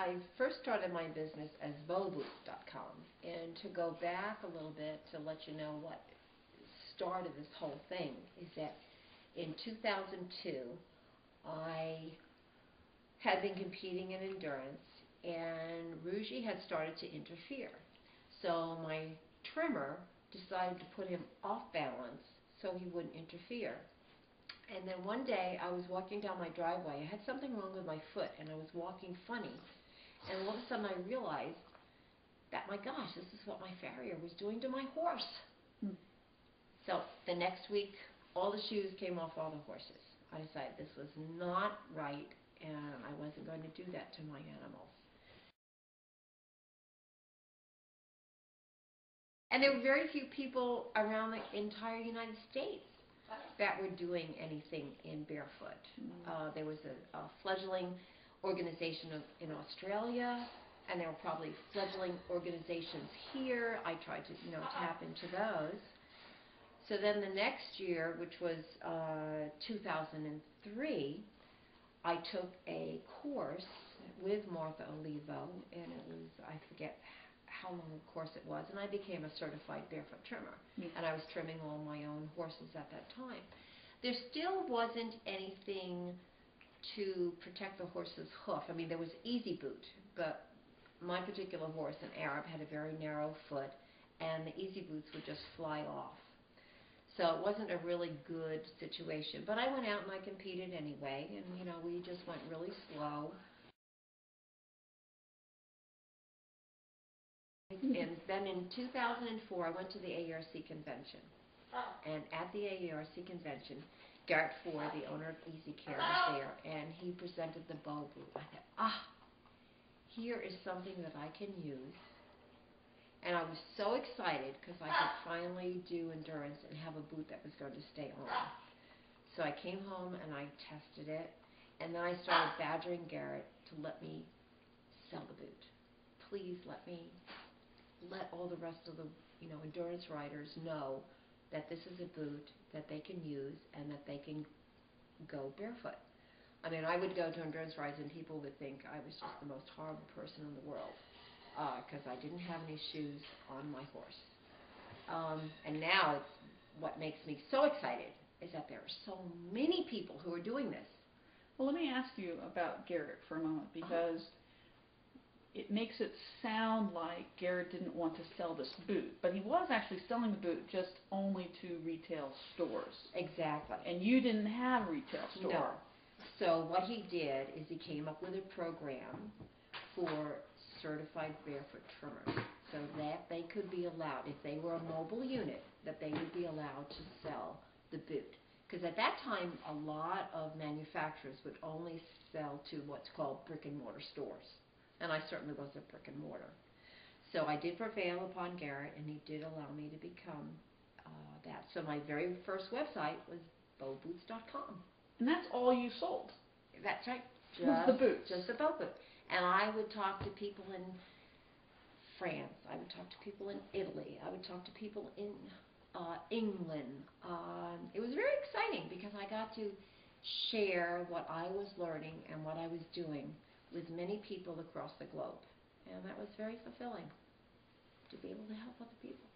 I first started my business as bowboots.com, and to go back a little bit to let you know what started this whole thing is that in 2002 I had been competing in endurance, and Rugy had started to interfere. So my trimmer decided to put him off balance so he wouldn't interfere. And then one day I was walking down my driveway. I had something wrong with my foot and I was walking funny. And all of a sudden I realized that, my gosh, this is what my farrier was doing to my horse. So the next week all the shoes came off all the horses. I decided this was not right and I wasn't going to do that to my animals. And there were very few people around the entire United States that were doing anything in barefoot. There was a fledgling organization in Australia, and there were probably fledgling organizations here. I tried to, tap into those. So then the next year, which was 2003, I took a course with Martha Olivo, and it was, I forget how long a course it was, and I became a certified barefoot trimmer. And I was trimming all my own horses at that time. There still wasn't anything to protect the horse's hoof. I mean, there was Easy Boot, but my particular horse, an Arab, had a very narrow foot, and the Easy Boots would just fly off. So it wasn't a really good situation. But I went out and I competed anyway, and we just went really slow. And then in 2004, I went to the AERC convention. And at the AERC convention, Garrett Ford, the owner of Easy Care, was there, and he presented the bow boot. I thought, here is something that I can use. And I was so excited because I could finally do endurance and have a boot that was going to stay on. So I came home and I tested it, and then I started badgering Garrett to let me sell the boot. Please let all the rest of the endurance riders know that this is a boot that they can use and that they can go barefoot. I mean, I would go to endurance rides and people would think I was just the most horrible person in the world because I didn't have any shoes on my horse. And now what makes me so excited is that there are so many people who are doing this. Well, let me ask you about Garrett for a moment, because it makes it sound like Garrett didn't want to sell this boot, but he was actually selling the boot just only to retail stores. Exactly. And you didn't have a retail store. No. So what he did is he came up with a program for certified barefoot trimmers so that they could be allowed, if they were a mobile unit, that they would be allowed to sell the boot. Because at that time, a lot of manufacturers would only sell to what's called brick and mortar stores. And I certainly was a brick and mortar. So I did prevail upon Garrett, and he did allow me to become that. So my very first website was bowboots.com. And that's all you sold? That's right. Just the boots? Just the bow boot. And I would talk to people in France. I would talk to people in Italy. I would talk to people in England. It was very exciting because I got to share what I was learning and what I was doing with many people across the globe. And that was very fulfilling, to be able to help other people.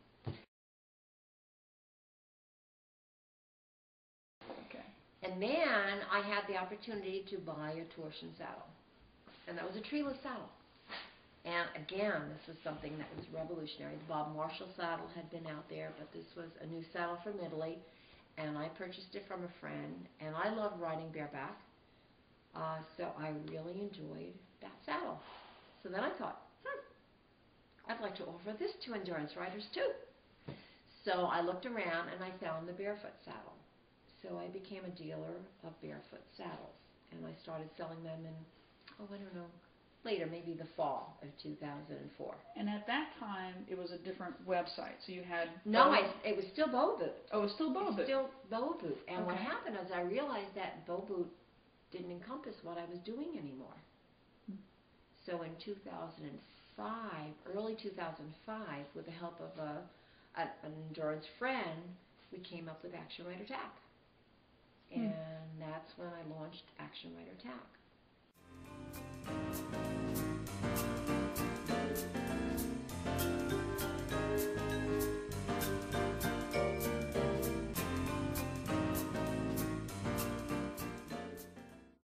Okay. And then I had the opportunity to buy a torsion saddle. And that was a treeless saddle. And again, this was something that was revolutionary. The Bob Marshall saddle had been out there, but this was a new saddle from Italy. And I purchased it from a friend. And I love riding bareback. So I really enjoyed that saddle. So then I thought, I'd like to offer this to endurance riders too. So I looked around and I found the barefoot saddle. So I became a dealer of barefoot saddles. And I started selling them in, I don't know, later, maybe the fall of 2004. And at that time, it was a different website. So you had... No, it was still Bow Boot. Oh, it was still Bow Boot. Still Bow Boot. And okay. What happened is I realized that Bow Boot didn't encompass what I was doing anymore. So in 2005, early 2005, with the help of an endurance friend, we came up with Action Rider Tack. And that's when I launched Action Rider Tack. Bye.